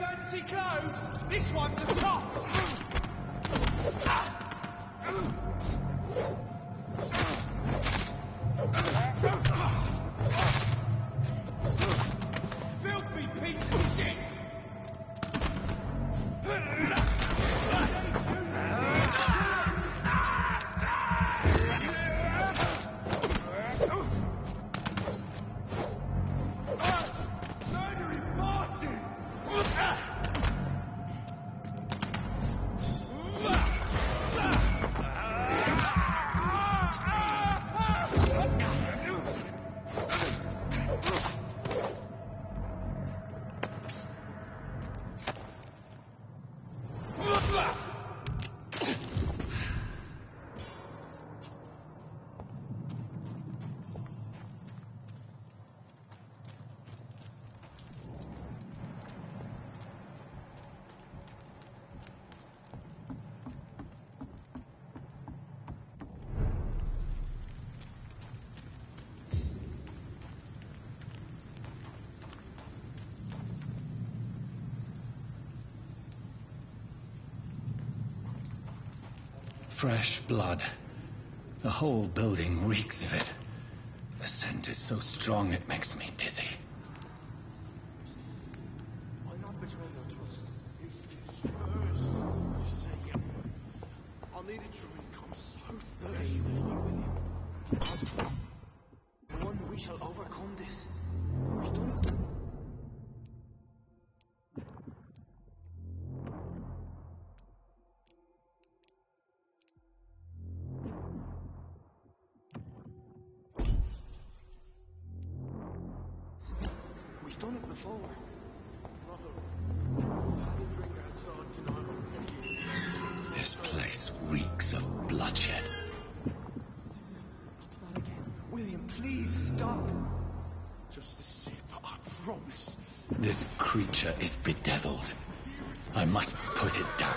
fancy clothes? This one's a top. Filthy piece of shit. Fresh blood. The whole building reeks of it. The scent is so strong it makes me dizzy. I'll not betray your trust. You stay. I'll need a drink. I'm so thirsty. One, we shall overcome this. We've done it. Done it before. This place reeks of bloodshed. Not again. William, please stop. Just a sip, I promise. This creature is bedeviled. I must put it down.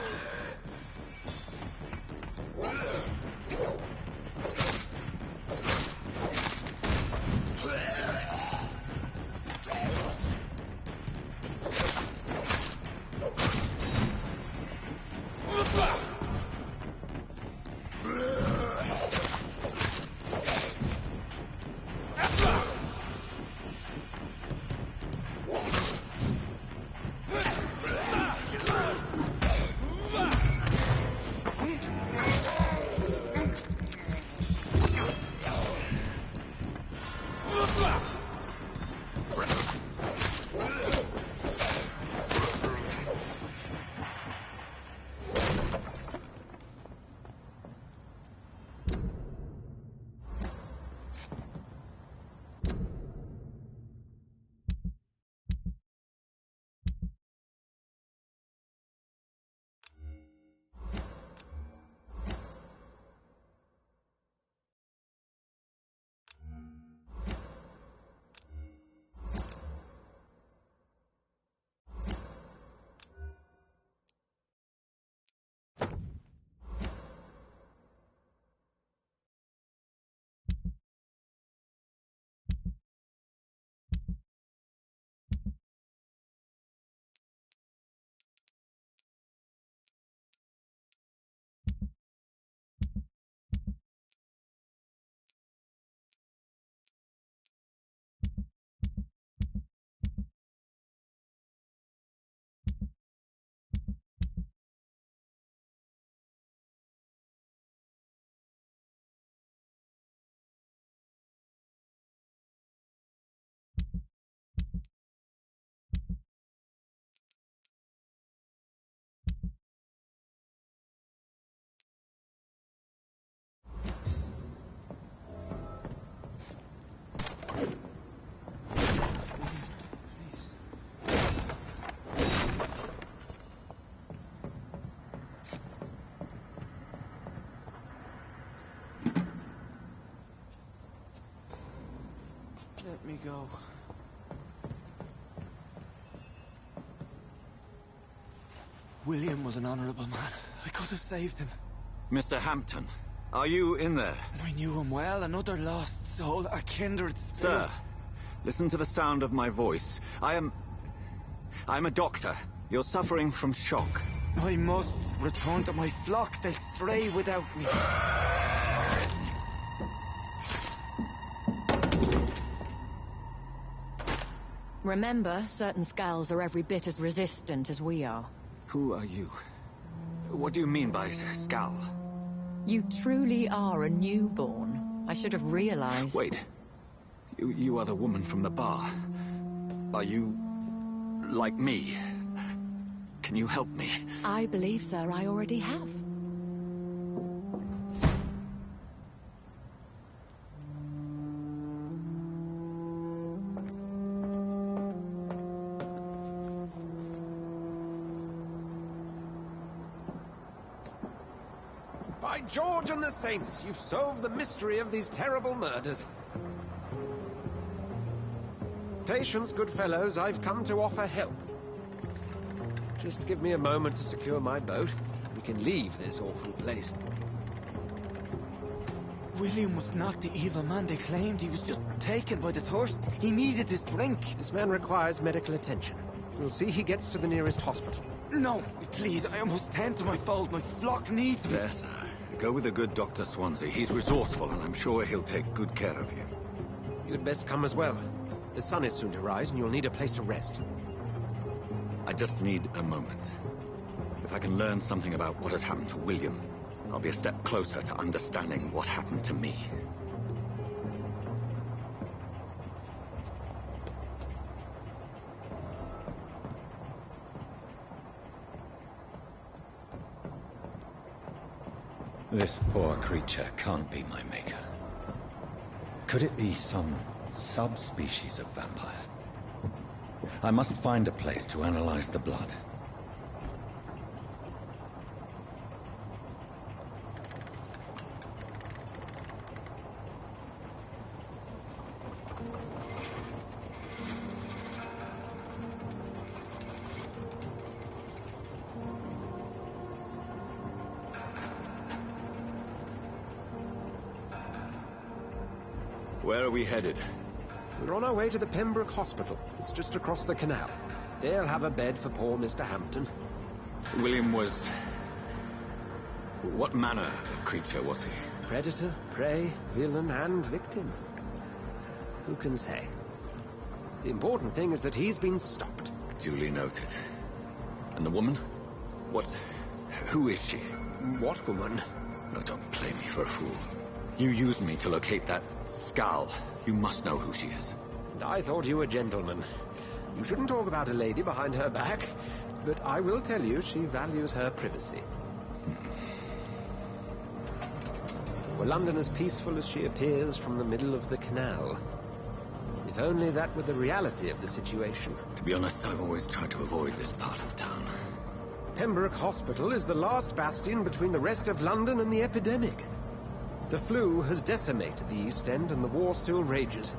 Let me go. William was an honourable man. I could have saved him. Mr. Hampton, are you in there? I knew him well, another lost soul, a kindred spirit. Sir, listen to the sound of my voice. I'm a doctor. You're suffering from shock. I must return to my flock. They'll stray without me. Remember, certain skulls are every bit as resistant as we are. Who are you? What do you mean by Skal? You truly are a newborn. I should have realized. Wait. You are the woman from the bar. Are you... like me? Can you help me? I believe, sir, I already have. By George and the Saints, you've solved the mystery of these terrible murders. Patience, good fellows, I've come to offer help. Just give me a moment to secure my boat. We can leave this awful place. William was not the evil man they claimed. He was just taken by the thirst. He needed his drink. This man requires medical attention. We'll see he gets to the nearest hospital. No, please, I must tend to my fold. My flock needs me. There, sir. Go with the good Dr. Swansea. He's resourceful, and I'm sure he'll take good care of you. You'd best come as well. The sun is soon to rise, and you'll need a place to rest. I just need a moment. If I can learn something about what has happened to William, I'll be a step closer to understanding what happened to me. This poor creature can't be my maker. Could it be some subspecies of vampire? I must find a place to analyze the blood. Where are we headed? We're on our way to the Pembroke Hospital. It's just across the canal. They'll have a bed for poor Mr. Hampton. William was... what manner of creature was he? Predator, prey, villain, and victim. Who can say? The important thing is that he's been stopped. Duly noted. And the woman? What... who is she? What woman? No, don't play me for a fool. You used me to locate that Skal. You must know who she is. And I thought you a gentleman. You shouldn't talk about a lady behind her back, but I will tell you she values her privacy. Were London as peaceful as she appears from the middle of the canal? If only that were the reality of the situation. To be honest, I've always tried to avoid this part of town. Pembroke Hospital is the last bastion between the rest of London and the epidemic. The flu has decimated the East End and the war still rages.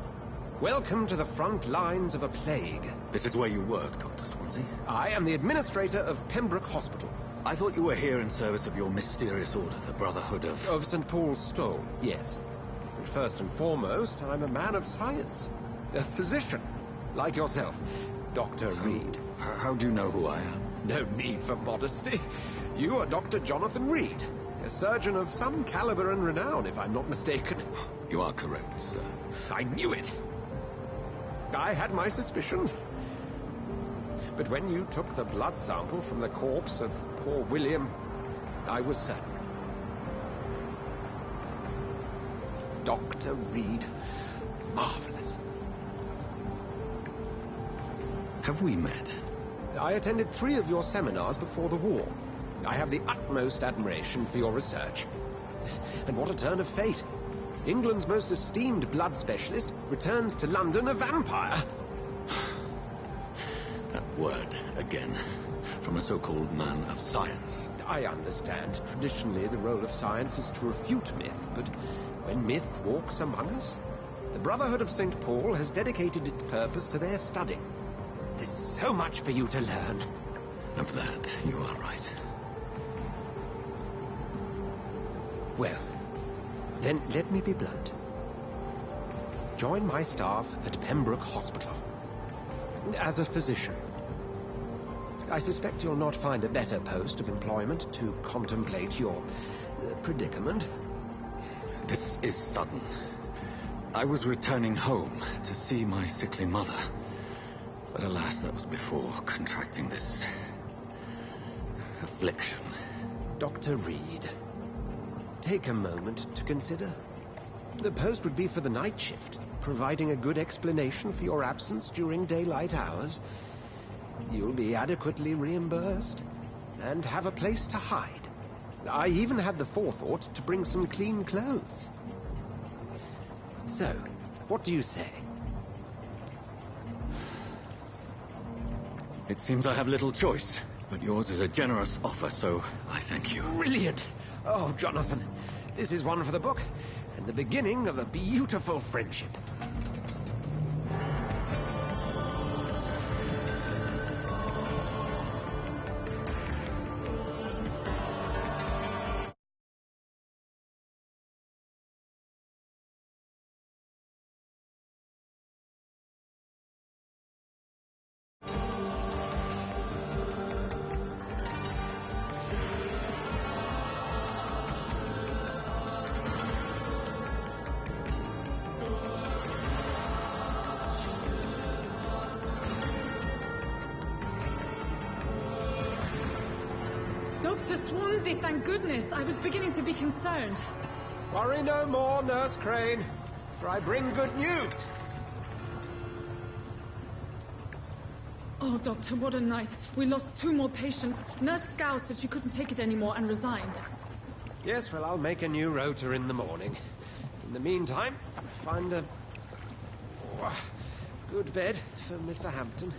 Welcome to the front lines of a plague. This is where you work, Dr. Swansea? I am the administrator of Pembroke Hospital. I thought you were here in service of your mysterious order, the Brotherhood of... Of St. Paul's Stole, yes. But first and foremost, I'm a man of science. A physician, like yourself, Dr. Reed. How do you know who I am? No need for modesty. You are Dr. Jonathan Reed. A surgeon of some caliber and renown, if I'm not mistaken. You are correct, sir. I knew it. I had my suspicions. But when you took the blood sample from the corpse of poor William, I was certain. Dr. Reed. Marvelous. Have we met? I attended 3 of your seminars before the war. I have the utmost admiration for your research. And what a turn of fate. England's most esteemed blood specialist returns to London a vampire. That word, again, from a so-called man of science. I understand. Traditionally, the role of science is to refute myth, but when myth walks among us, the Brotherhood of St. Paul has dedicated its purpose to their study. There's so much for you to learn. Of that, you are right. Well, then let me be blunt. Join my staff at Pembroke Hospital as a physician. I suspect you'll not find a better post of employment to contemplate your predicament. This is sudden. I was returning home to see my sickly mother. But alas, that was before contracting this affliction. Dr. Reed, take a moment to consider. The post would be for the night shift, providing a good explanation for your absence during daylight hours. You'll be adequately reimbursed and have a place to hide. I even had the forethought to bring some clean clothes. So, what do you say? It seems I have little choice, but yours is a generous offer, so I thank you. Brilliant! Oh, Jonathan, this is one for the book, and the beginning of a beautiful friendship. Dr. Swansea, thank goodness. I was beginning to be concerned. Worry no more, Nurse Crane, for I bring good news. Oh, Doctor, what a night. We lost 2 more patients. Nurse Scow said she couldn't take it anymore and resigned. Yes, well, I'll make a new rota in the morning. In the meantime, find a good bed for Mr. Hampton.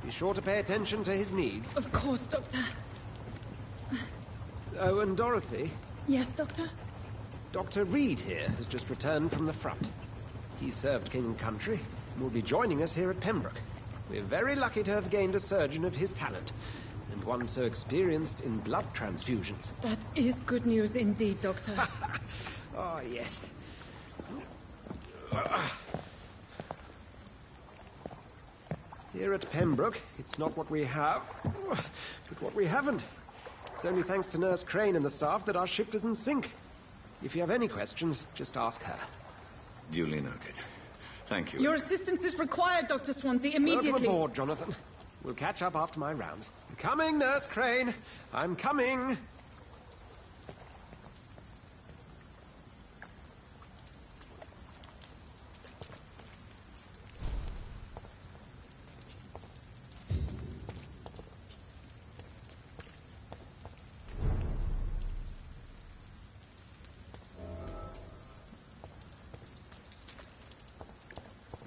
Be sure to pay attention to his needs. Of course, Doctor. Oh, and Dorothy, Yes, Doctor? Dr. Reed here has just returned from the front. He served King and Country and will be joining us here at Pembroke. We're very lucky to have gained a surgeon of his talent, and one so experienced in blood transfusions. That is good news indeed, Doctor. Oh, yes. Here at Pembroke, it's not what we have, but what we haven't. It's only thanks to Nurse Crane and the staff that our ship doesn't sink. If you have any questions, just ask her. Duly noted. Thank you. Your assistance is required, Dr. Swansea, immediately. Welcome aboard, Jonathan. We'll catch up after my rounds. I'm coming, Nurse Crane. I'm coming.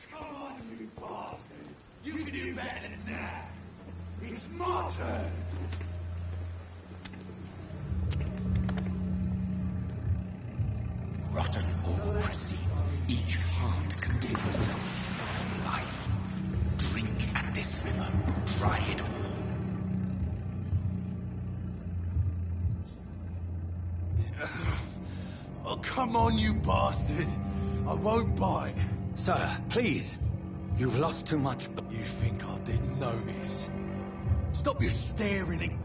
Come on, you bastard! You can do better than that! It's my turn! Rotten all-pressing, each heart contains life. Drink at this river, try it all. Oh, come on, you bastard! I won't bite. Sir, please. You've lost too much. You think I didn't notice? Stop your staring and...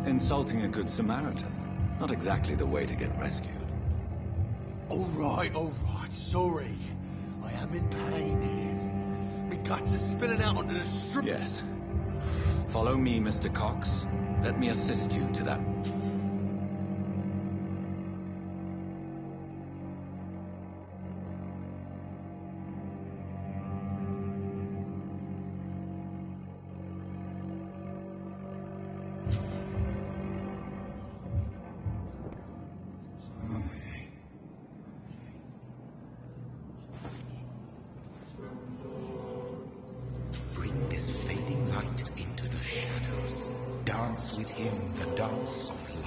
Insulting a good Samaritan. Not exactly the way to get rescued. All right, sorry. I am in pain here. My guts are spilling out onto the street. Yes. Follow me, Mr. Cox. Let me assist you to that... Bring this fading light into the shadows. Dance with him the dance of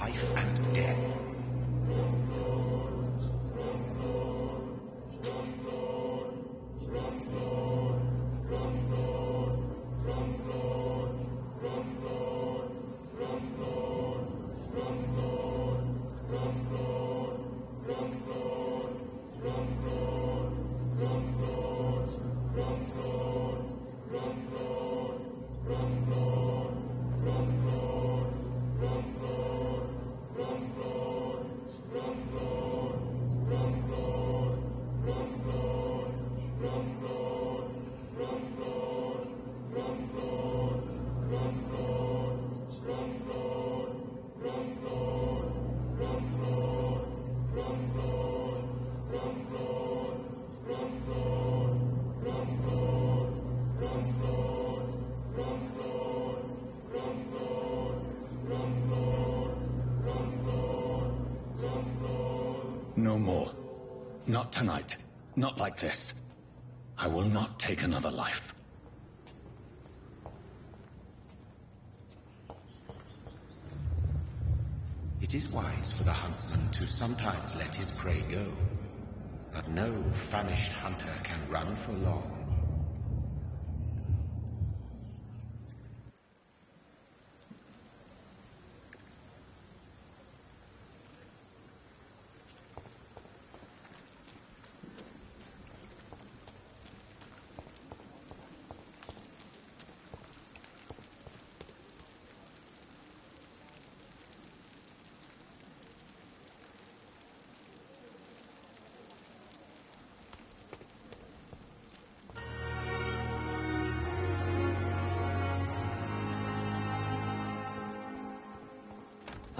No more. Not tonight. Not like this. I will not take another life. It is wise for the huntsman to sometimes let his prey go, but no famished hunter can run for long.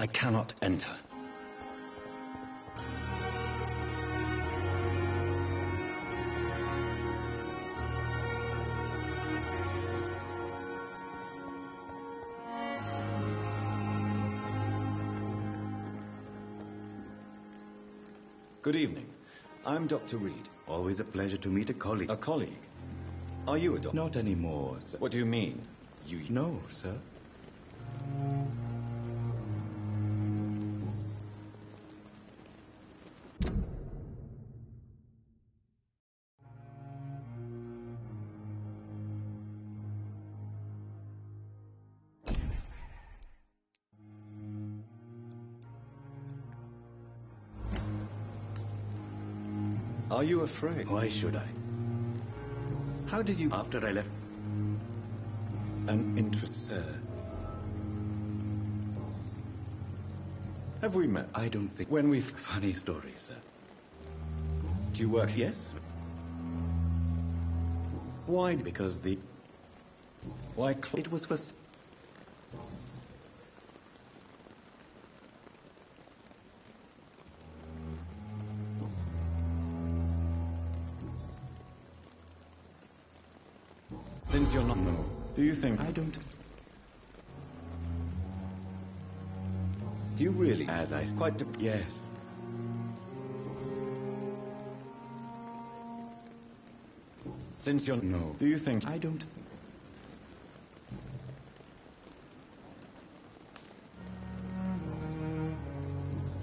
I cannot enter. Good evening. I'm Dr. Reed. Always a pleasure to meet a colleague. A colleague? Are you a doctor? Not anymore, sir. What do you mean? You... No, sir. Are you afraid? Why should I? How did you... After I left... An interest, sir. Have we met? I don't think... When we... Funny story, sir. Do you work here? Yes. Why? Because the... Why... It was for... Since you're not... No. Do you think... I don't... Do you really? As I... Quite... Yes. Since you're... No. Do you think... I don't...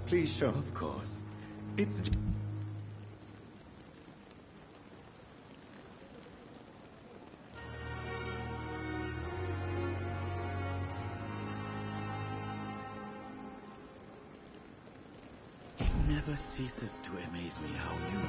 Please show... Of course. It's... It never ceases to amaze me how you...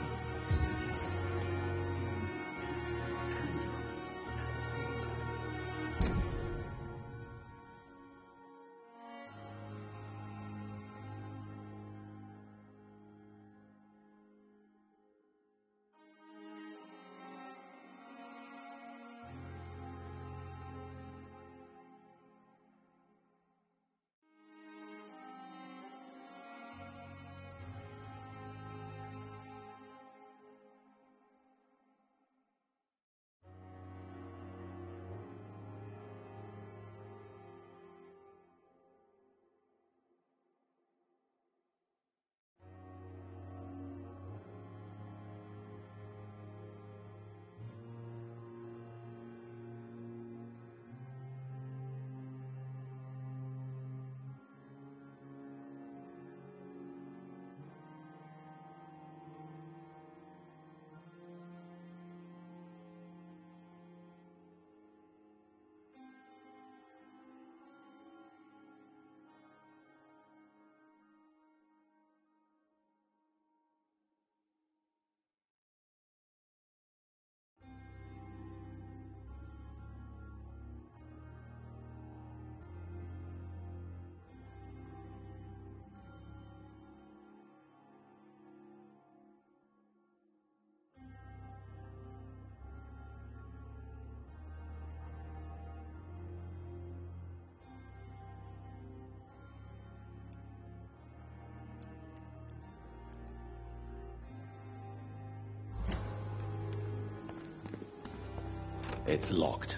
It's locked.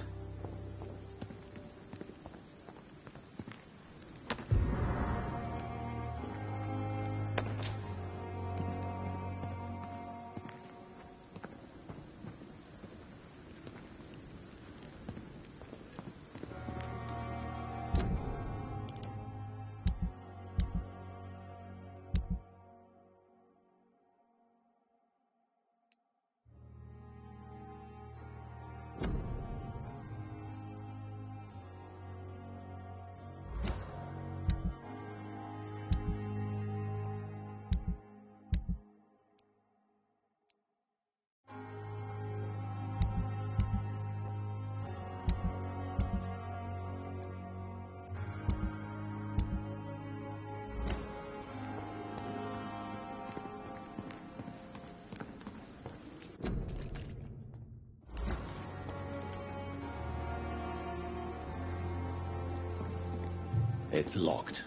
It's locked.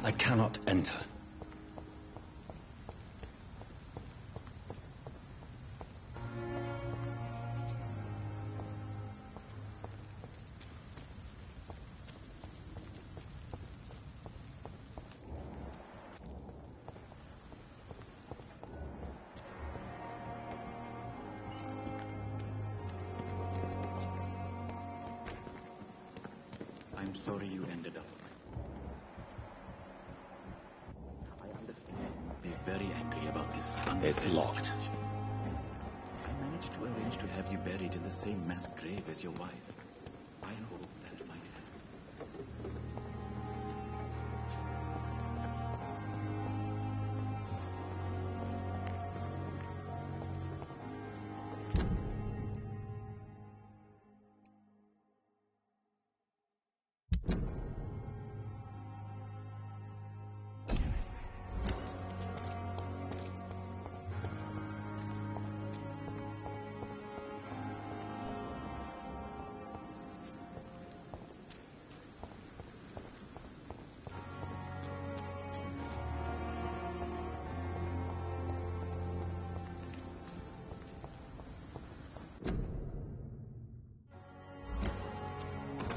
I cannot enter. I'm sorry you ended up. I understand you would be very angry about this unfair It's locked. situation. I managed to arrange to have you buried in the same mass grave as your wife. I hope that might help.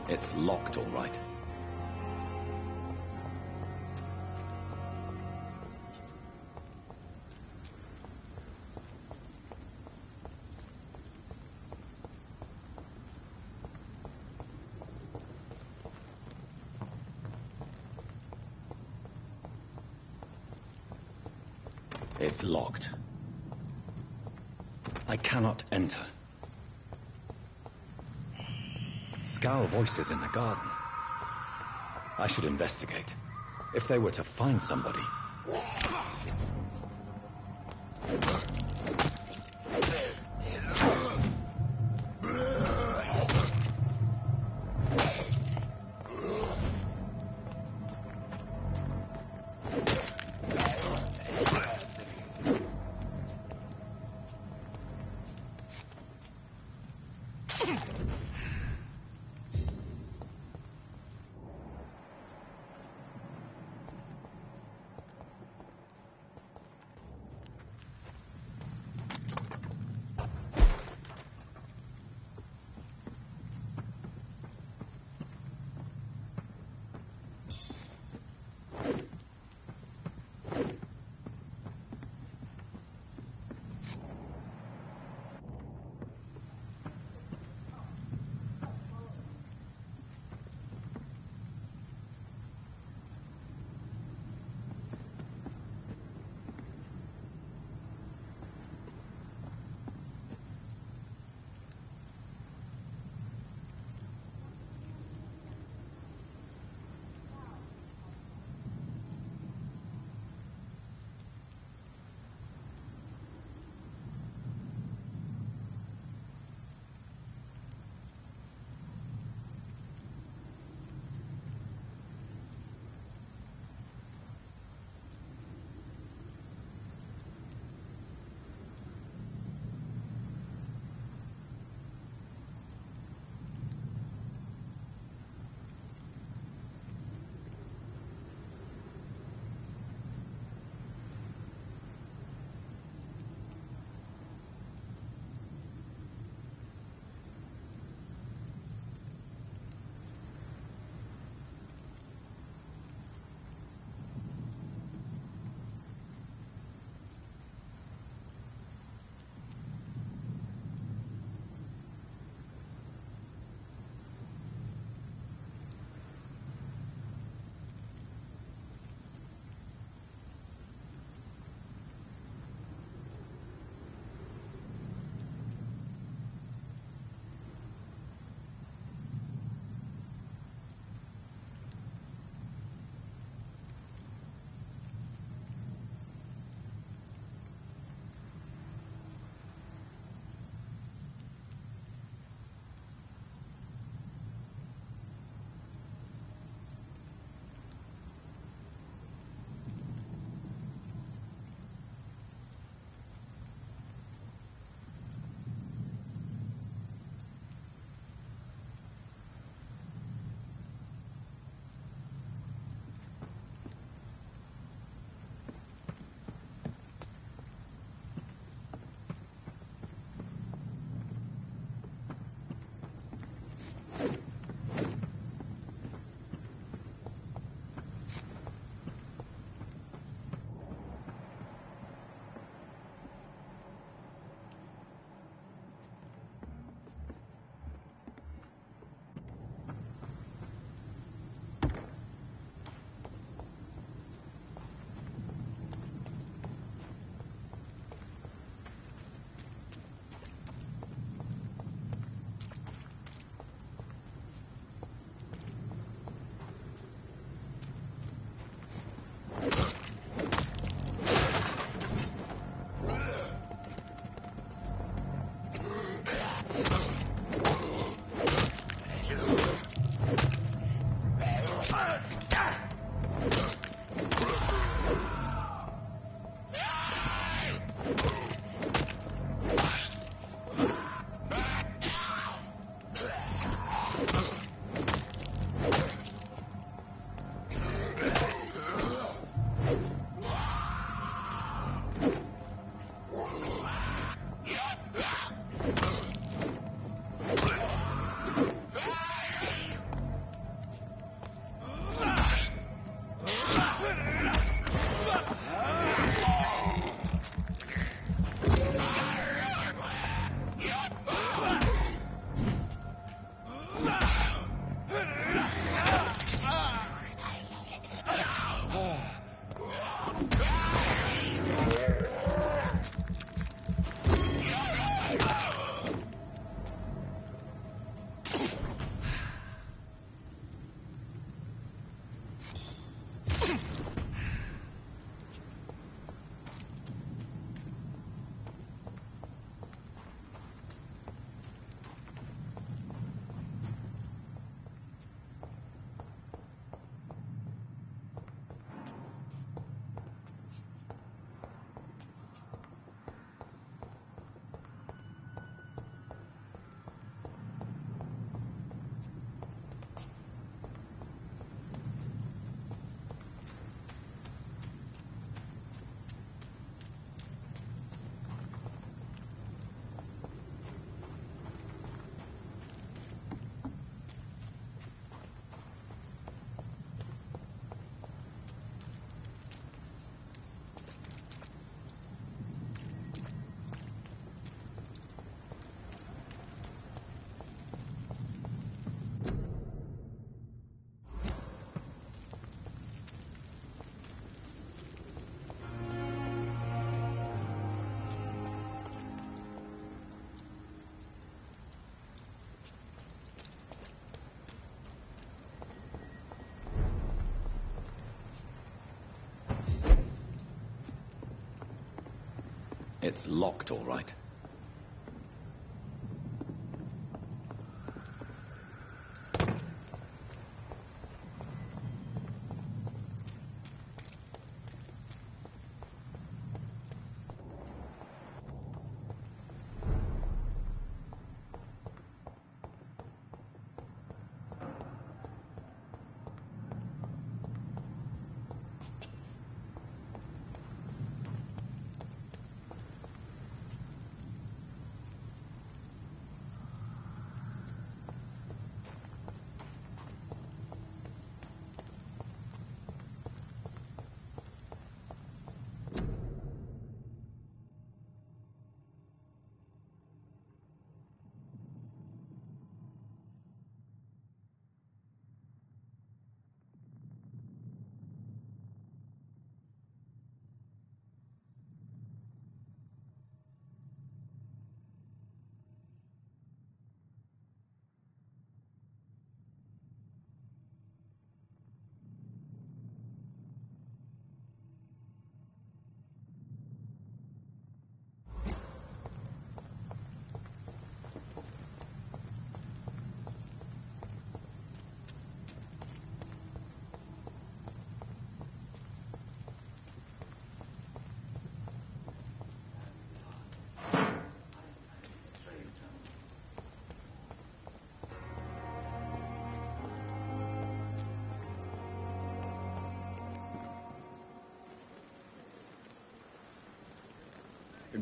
It's locked, all right. It's locked. I cannot enter. Scowl voices in the garden. I should investigate. If they were to find somebody. It's locked, all right.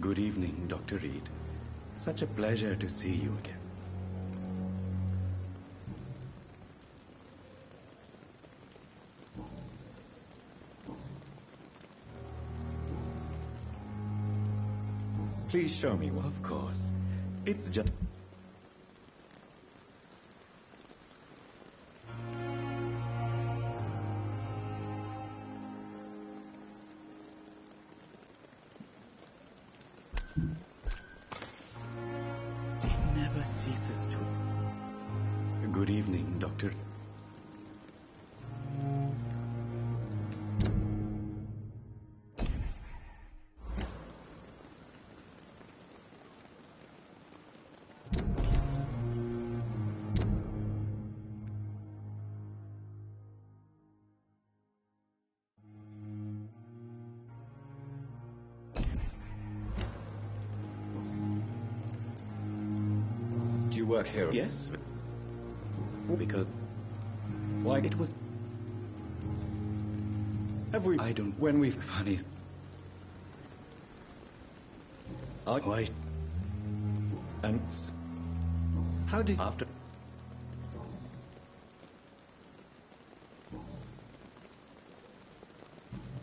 Good evening, Dr. Reed. Such a pleasure to see you again. Please show me one. Of course. It's just... It never ceases to... Good evening, Doctor. Do you work here? Yes? Because... Why? It was... Have we... I don't... When we've... Funny... Why? And... How did... After...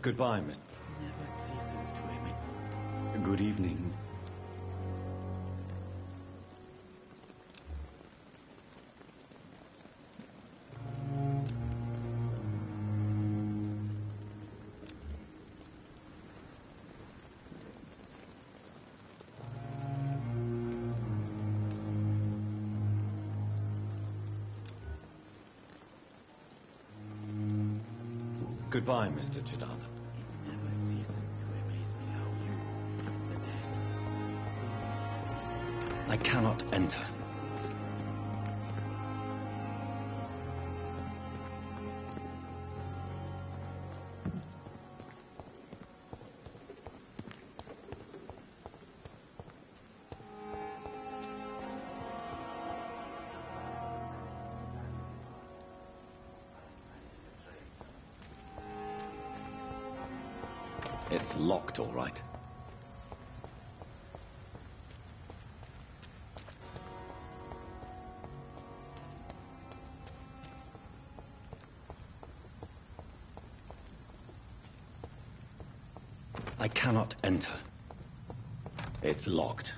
Goodbye, Mr. Never ceases to amaze. Good evening. Goodbye, Mr. Chidana. Never ceases to amaze me how you, the dead, seem... I cannot enter. It's locked, all right. I cannot enter. It's locked.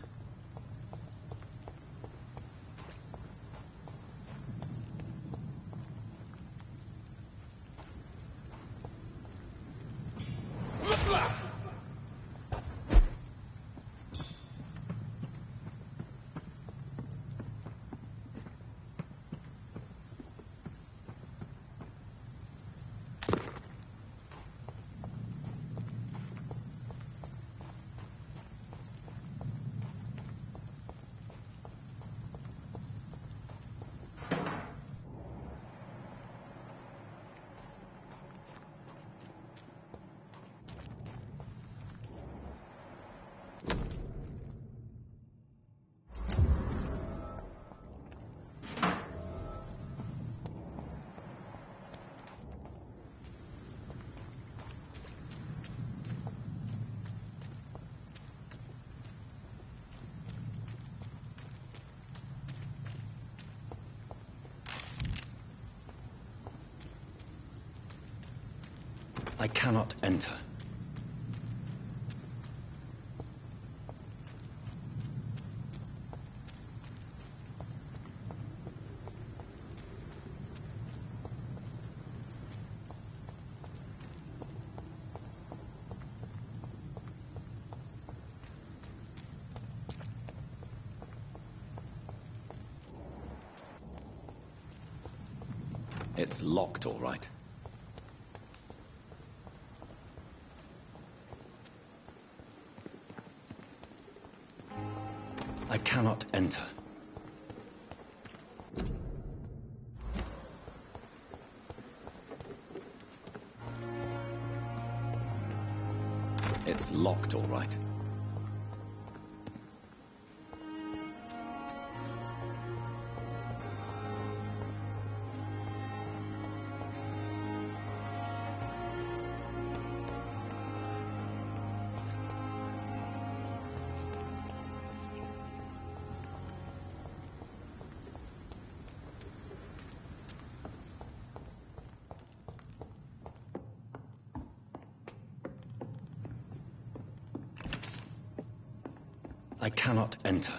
I cannot enter. It's locked, all right. I cannot enter. It's locked, all right. I cannot enter.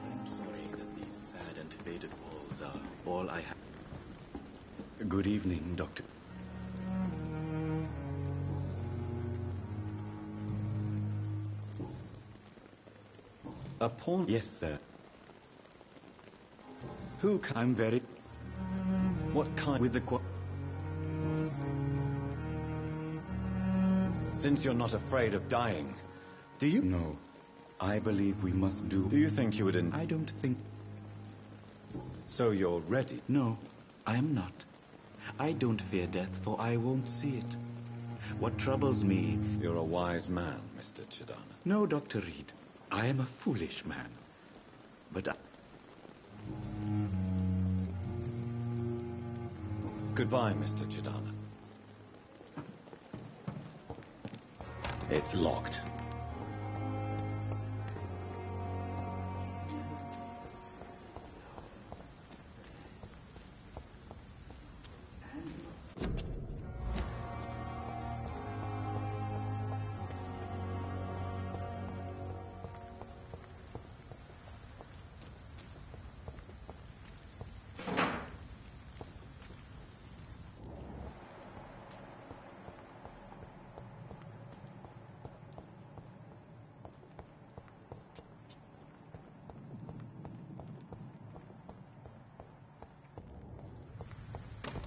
I'm sorry that these sad and faded walls are all I have. Good evening, Doctor. A pawn? Yes, sir. Who I'm very... What kind? With the Since you're not afraid of dying, do you? No. I believe we must do... Do you think you would I don't think... So you're ready? No, I am not. I don't fear death, for I won't see it. What troubles me... You're a wise man, Mr. Chidana. No, Dr. Reed. I am a foolish man. But I... Goodbye, Mr. Chidana. It's locked.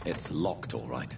It's locked, all right.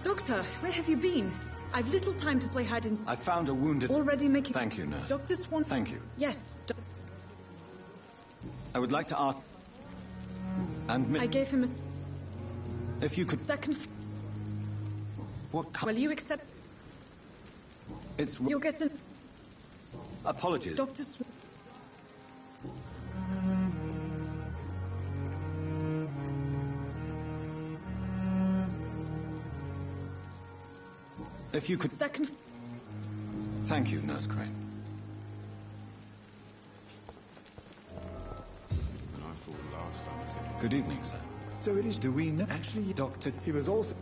Doctor, where have you been? I've little time to play hide and seek. I found a wounded... Already making... Thank you, nurse. Dr. Swan... Thank you. Yes. I would like to ask... And... I gave him a... If you could... Second... What... Will you accept... It's... You'll get an... Apologies. Dr. Swan... If you could... Second... Thank you, Nurse Crane. Good evening, sir. So it is... Do we know... Actually, Doctor... he was also...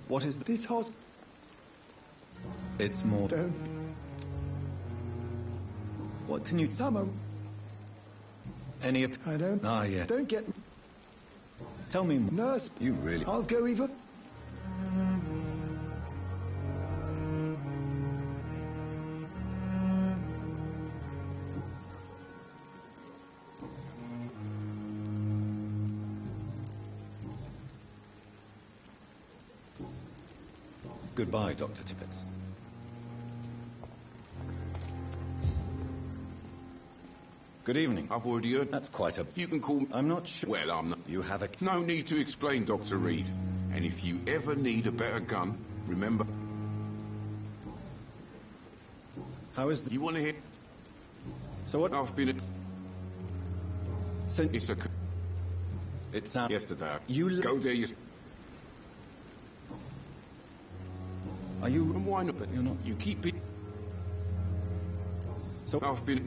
What is This hospital... It's more... Don't... What can you... Summer... Any... I don't... Ah, yeah. Don't get... Tell me more. Nurse... You really... I'll go even... Goodbye, Dr. Tippett. Good evening. I've already heard. That's quite a... You can call me... I'm not sure... Well, I'm not... You have a... No need to explain, Dr. Reed. And if you ever need a better gun, remember... How is the... You want to hear... So what... I've been... Since... It's a... It sounds... Yesterday. You... Go there, you... Are you... And why not? But you're not... You keep it... So... I've been...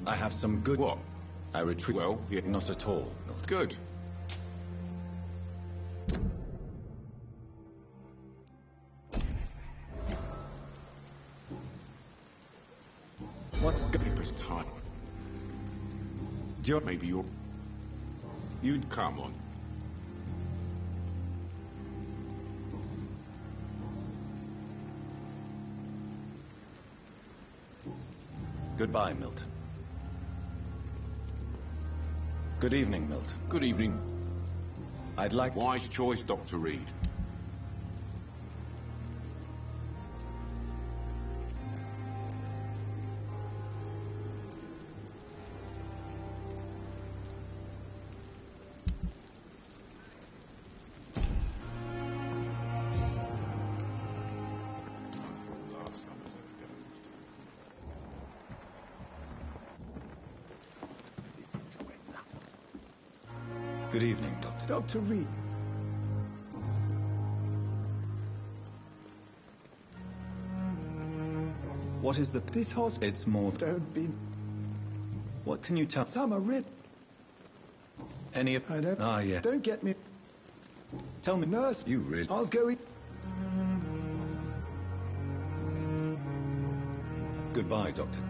I have some good... What? I retreat... Well, yeah. Not at all. Good. What's... Paper's time. Do you... Maybe you're... You'd... Come on. Goodbye, Milton. Good evening, Milton. Good evening. I'd like... Wise choice, Dr. Reed. Good evening, Doctor. Dr. Reed. What is the... This hospital... It's more... Don't be... What can you tell... Summer Red... Any of... I don't... Ah, yeah. Don't get me... Tell me... Nurse... You really... I'll go in... Goodbye, Doctor.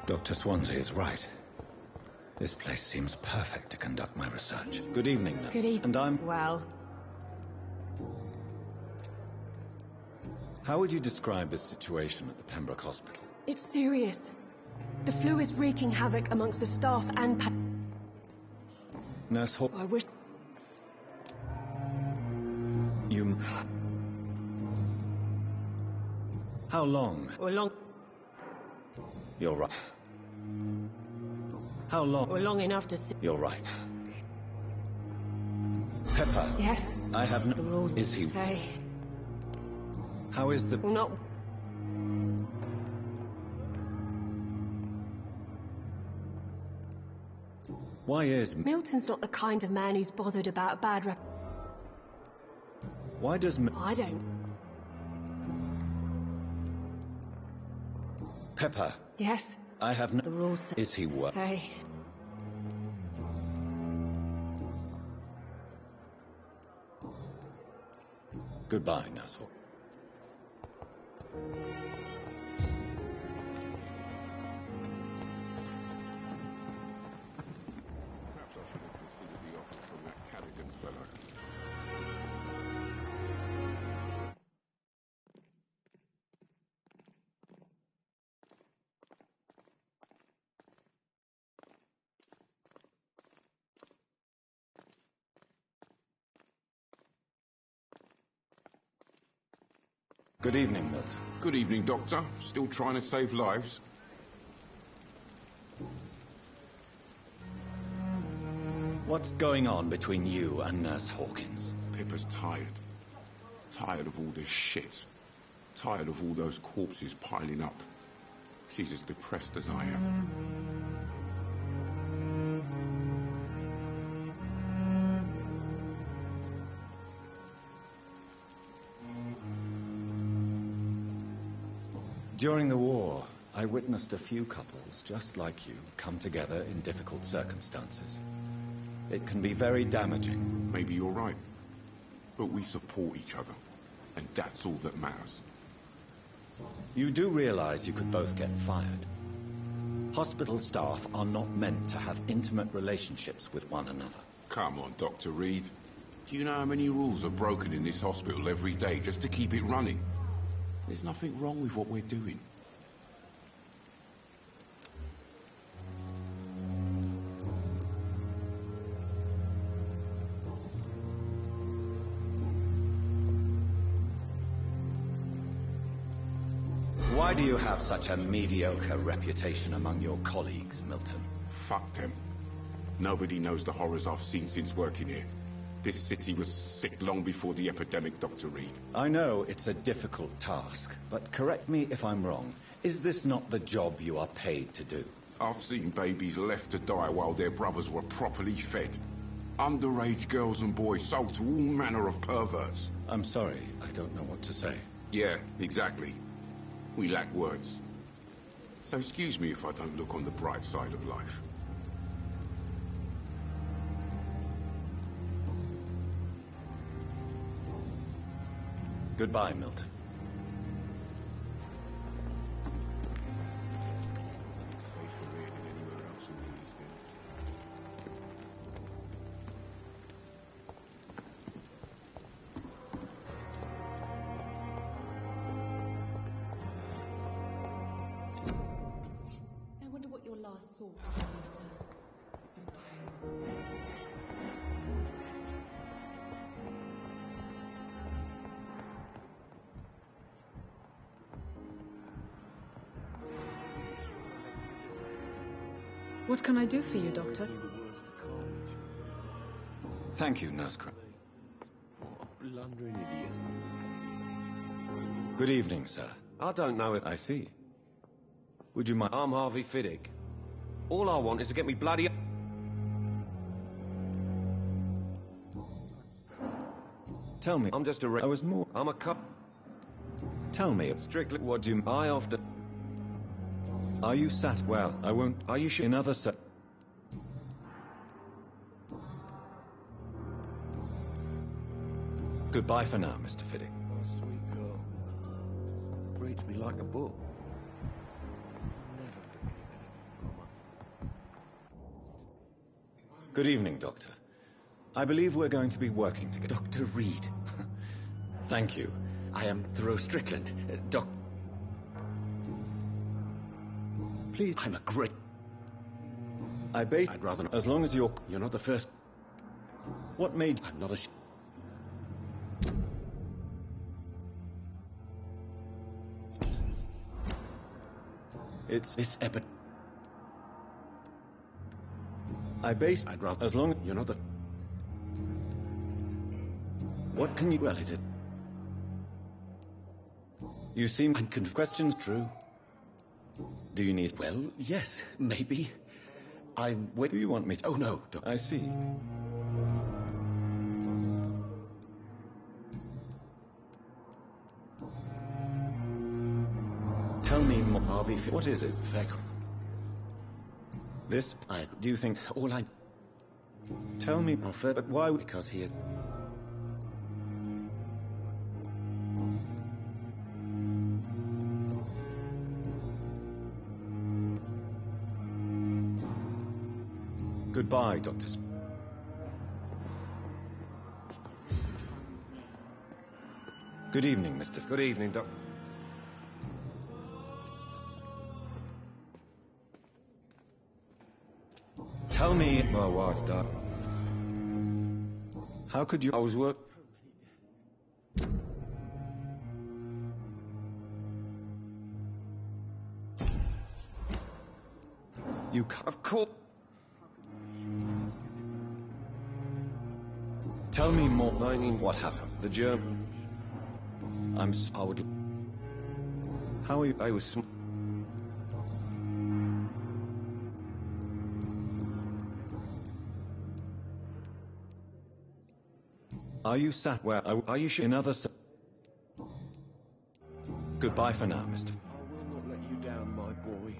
Dr. Swansea is right. This place seems perfect to conduct my research. Good evening, nurse. Good evening. And I'm... Well, How would you describe the situation at the Pembroke Hospital? it's serious. The flu is wreaking havoc amongst the staff and Nurse Hall... I wish... You... How long? Or long... You're right. How long? Or long enough to see... You're right. Pepper. Yes? I have no... The rules... Is he... Hey... How is the... Well, not... Why is... Milton's not the kind of man who's bothered about a bad rep... Why does... I don't... Pepper. Yes? I have no... The rules say... Is he what? Hey... Goodbye, Nurse Hall. Perhaps I should have... Good evening, Milton. Good evening, Doctor. Still trying to save lives? What's going on between you and Nurse Hawkins? Pippa's tired. Tired of all this shit. Tired of all those corpses piling up. She's as depressed as I am. During the war, I witnessed a few couples, just like you, come together in difficult circumstances. It can be very damaging. Maybe you're right. But we support each other. And that's all that matters. You do realize you could both get fired. Hospital staff are not meant to have intimate relationships with one another. Come on, Dr. Reed. Do you know how many rules are broken in this hospital every day just to keep it running? There's nothing wrong with what we're doing. Why do you have such a mediocre reputation among your colleagues, Milton? Fuck them. Nobody knows the horrors I've seen since working here. This city was sick long before the epidemic, Dr. Reed. I know it's a difficult task, but correct me if I'm wrong. Is this not the job you are paid to do? I've seen babies left to die while their brothers were properly fed. Underage girls and boys sold to all manner of perverts. I'm sorry, I don't know what to say. Yeah, exactly. We lack words. So excuse me if I don't look on the bright side of life. Goodbye, Milton. I wonder what your last thoughts were, sir. What can I do for you, Doctor? Thank you, Nurse Crumb. What a blundering idiot. Good evening, sir. I don't know if... I see. Would you mind... I'm Harvey Fiddick. All I want is to get me bloody... Tell me... I'm just a... I was more... I'm a cop. Tell me... Strictly what do you... I often... Are you sat... Well, I won't... Are you sure? In other... Goodbye for now, Mr. Fiddick. Oh, sweet girl. Reads me like a book. Good evening, Doctor. I believe we're going to be working together. Dr. Reed. Thank you. I am Thoreau Strickland. Please... I'm a great... I'd rather not... As long as you're... You're not the first... What made... I'm not a... It's... This I'd rather... As long... You're not the... What can you... Well, is it... You seem... Questions... True. Do you need... Well, yes, maybe. I'm... Do you want me to... Oh, no. I see. Tell me more, Harvey. What is it? This? Do you think... All I... Tell me... But why... Because he... Goodbye, Dr. Good evening, Mr. Good evening, Doc. Tell me... My wife died. How could you... I was You can't... Of course. Tell me more. I mean, What happened? the German. I would. How are you? I was. Are you sat where? Are you sure? In other... Goodbye for now, Mr. I will not let you down, my boy.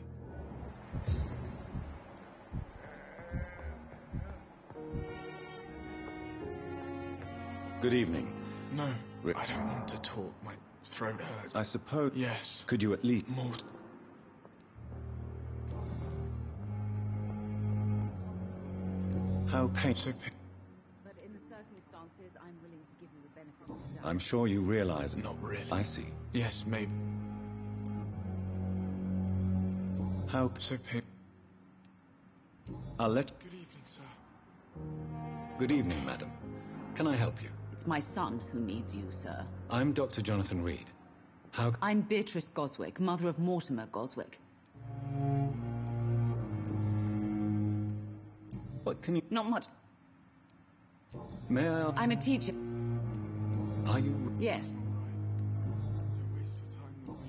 Good evening. No, Rick. I don't want to talk. My throat hurts. I suppose... Yes. Could you at least... More. How painful... But in the circumstances, I'm willing to give you the benefit of the doubt. I'm sure you realize... Not really. I see. Yes, maybe. How... So painful. I'll let... Good evening, sir. Good evening, madam. Can I help you? It's my son who needs you, sir. I'm Dr. Jonathan Reed. How... I'm Beatrice Goswick, mother of Mortimer Goswick. What can you... Not much. May I... I'm a teacher. Are you... Yes.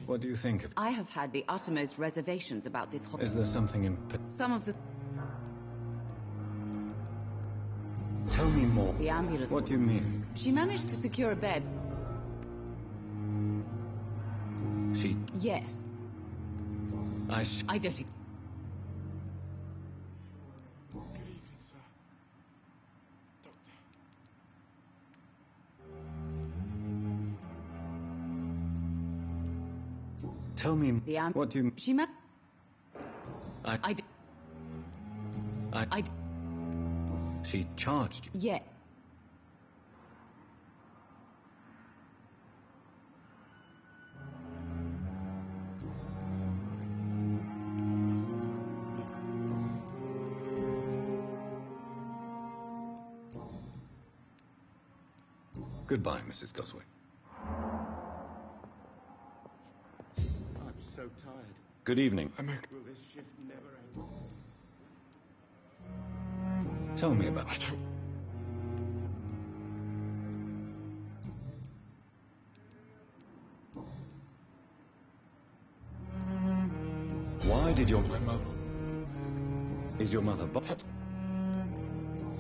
What do you think of... I have had the uttermost reservations about this Is there something in... Some of the... Tell me more. The ambulance... What do you mean? She managed to secure a bed. She... Yes. I don't... Good evening, sir. Doctor. Tell me... What do you... She ma... I... She charged you? Yeah. Goodbye, Mrs. Goswick. I'm so tired. Good evening. I'm okay. Will this shift never end? Tell me about... I don't... Why did your... My mother... Is your mother...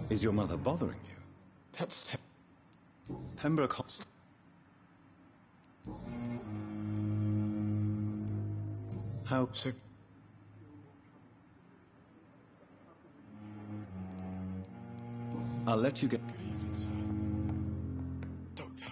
Is your mother bothering you? That's... Pembroke Hospital. How... So... I'll let you get... Good evening, sir. Doctor.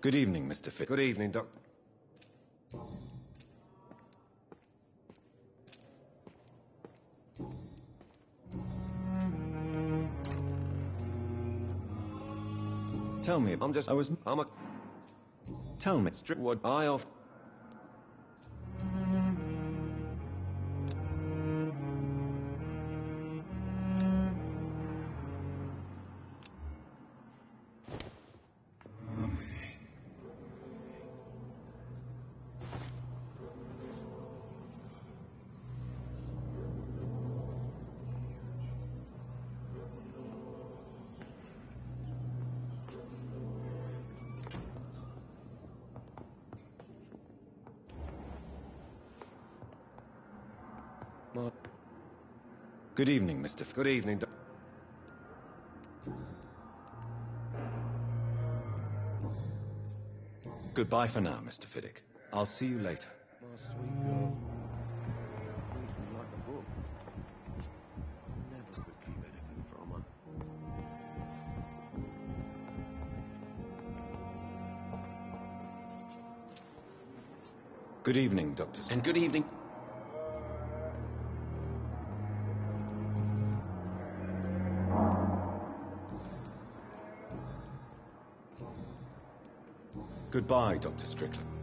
Good evening, Mr. Fitz. Good evening, Doctor. Tell me... I'm a... Tell me... What I off... What? Good evening, Mr. Good evening, Goodbye for now, Mr. Fiddick. I'll see you later. My sweet girl. Reads me like a book. Never could keep anything from her. Good evening, Dr. And good evening. Goodbye, Dr. Strickland.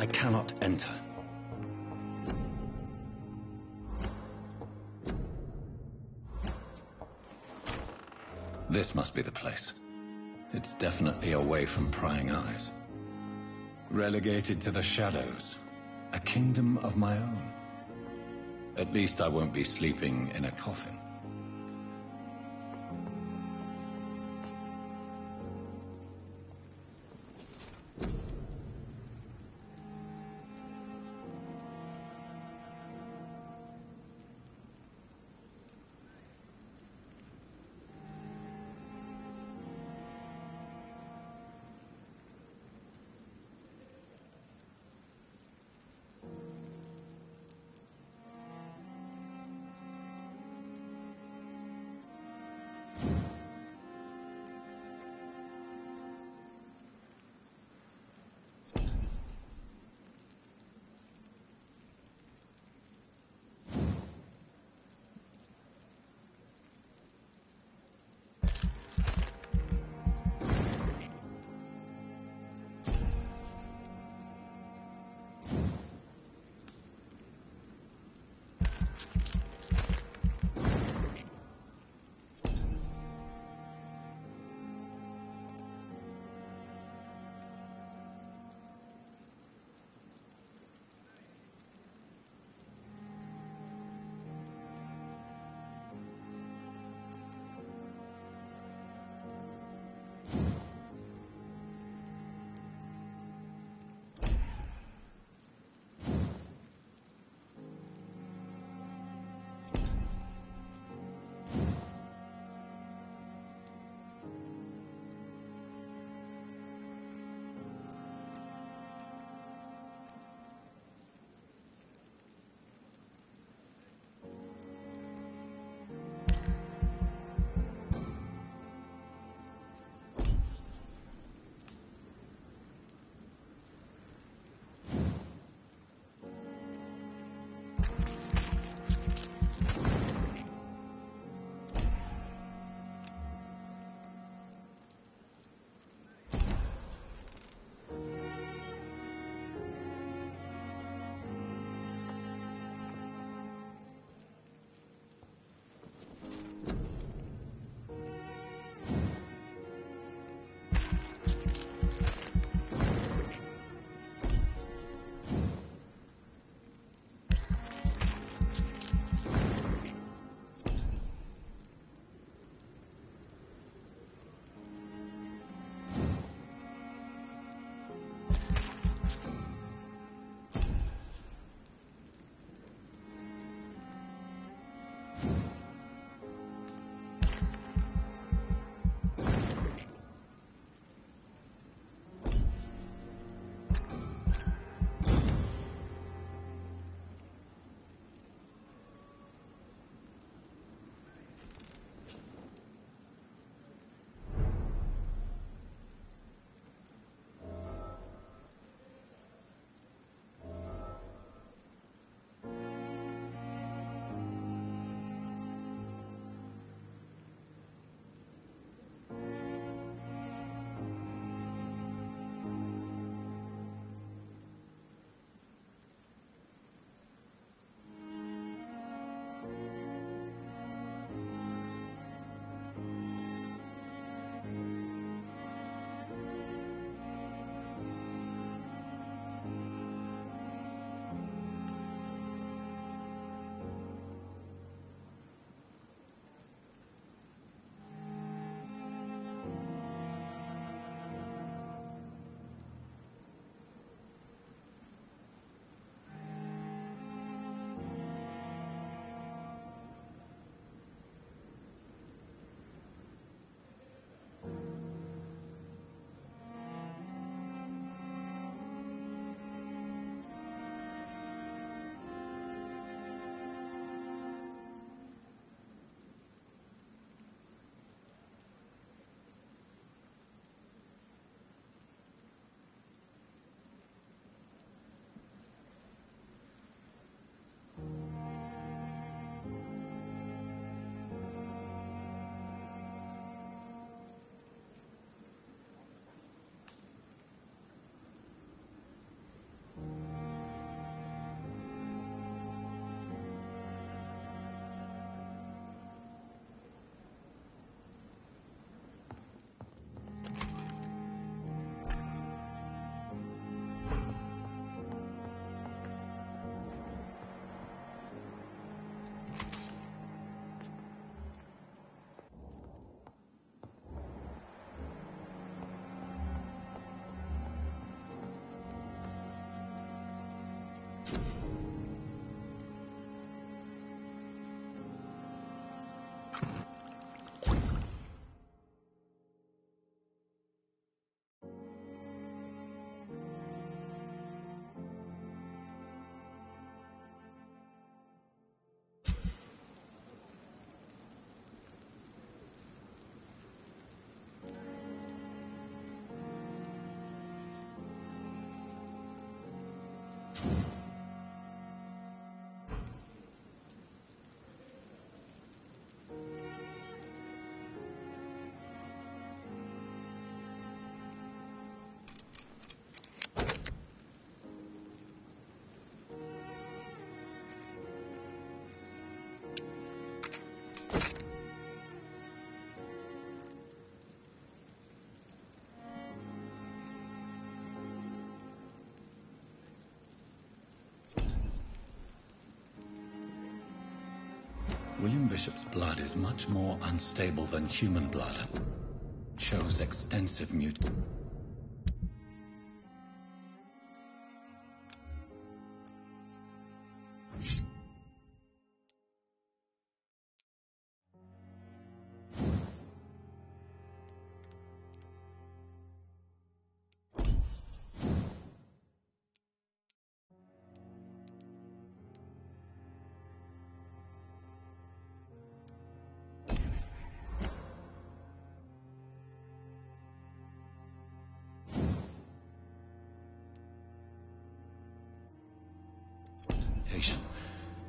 I cannot enter. This must be the place. It's definitely away from prying eyes. Relegated to the shadows. A kingdom of my own. At least I won't be sleeping in a coffin. William Bishop's blood is much more unstable than human blood. It shows extensive mutation.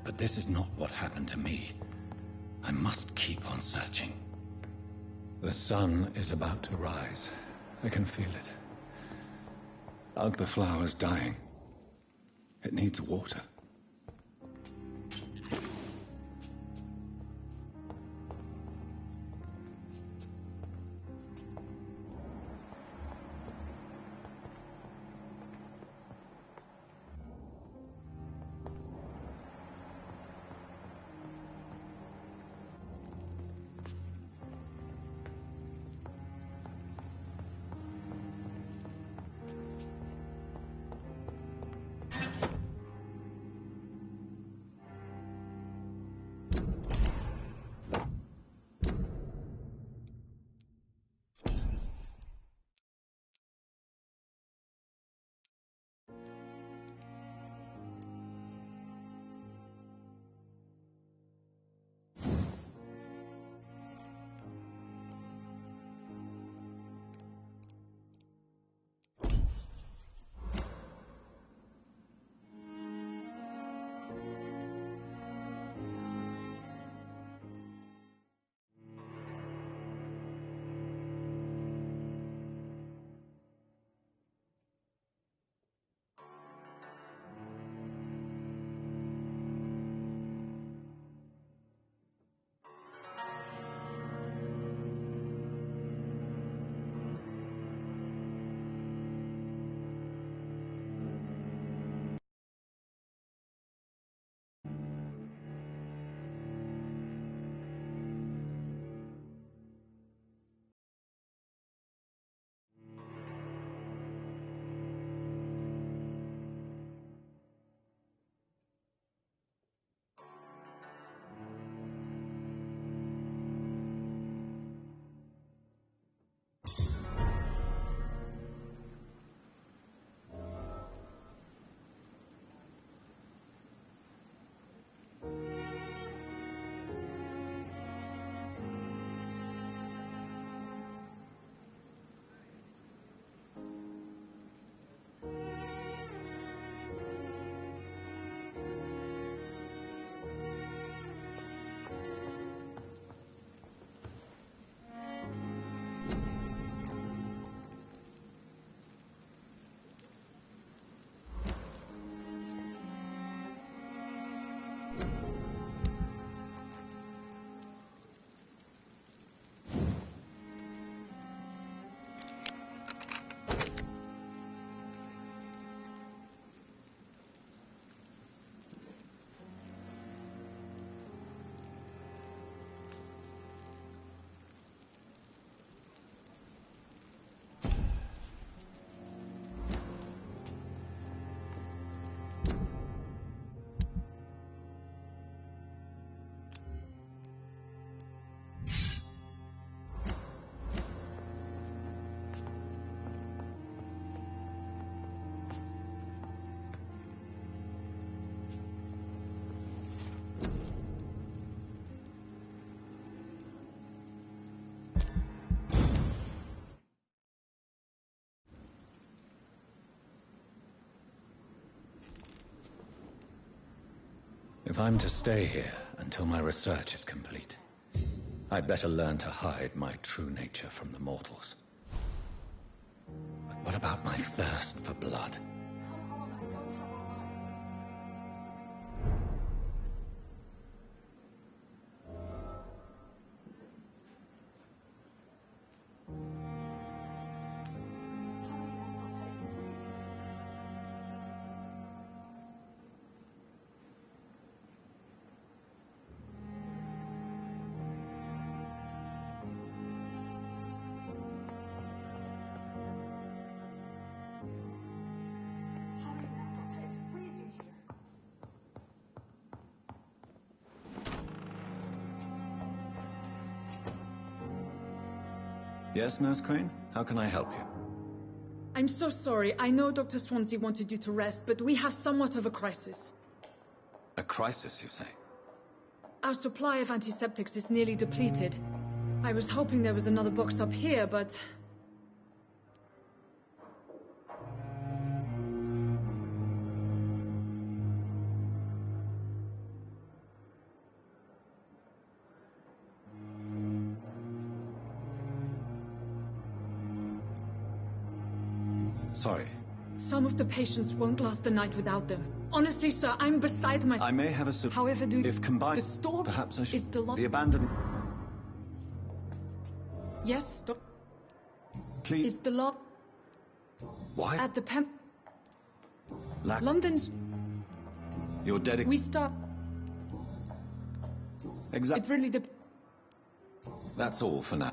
But this is not what happened to me. I must keep on searching. The sun is about to rise. I can feel it. Aren't the flowers dying? It needs water. If I'm to stay here until my research is complete, I'd better learn to hide my true nature from the mortals. But what about my thirst for blood? Yes, Nurse Crane? How can I help you? I'm so sorry. I know Dr. Swansea wanted you to rest, but we have somewhat of a crisis. A crisis, you say? Our supply of antiseptics is nearly depleted. I was hoping there was another box up here, but... Sorry. Some of the patients won't last the night without them. Honestly, sir, I'm beside my... I may have a... However, If combined... The store... Perhaps I should... Is the lot... The abandoned... Yes, Please... It's the lot... Why? At the Lack... London's... You're dedicated... We start... Exactly. It really That's all for now.